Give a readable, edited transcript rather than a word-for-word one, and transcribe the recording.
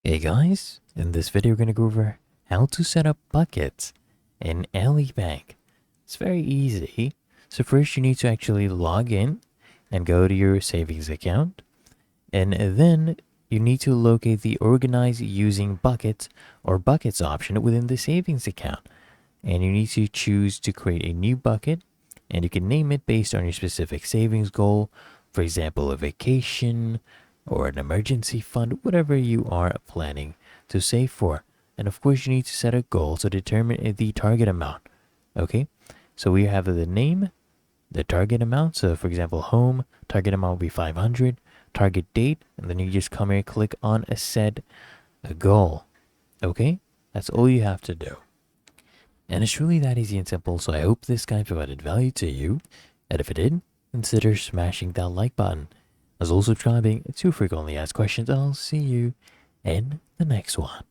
Hey guys, in this video we're going to go over how to set up buckets in Ally Bank. It's very easy. So first you need to actually log in and go to your savings account. And then you need to locate the organize using buckets or buckets option within the savings account. And you need to choose to create a new bucket, and you can name it based on your specific savings goal. For example, a vacation or an emergency fund, whatever you are planning to save for. And of course, you need to set a goal to determine the target amount. Okay, so we have the name, the target amount. So, for example, home target amount will be 500, target date, and then you just come here, click on a set a goal. Okay, that's all you have to do. And it's really that easy and simple, so I hope this guide provided value to you. And if it did, consider smashing that like button, as well as subscribing to frequently asked questions, and I'll see you in the next one.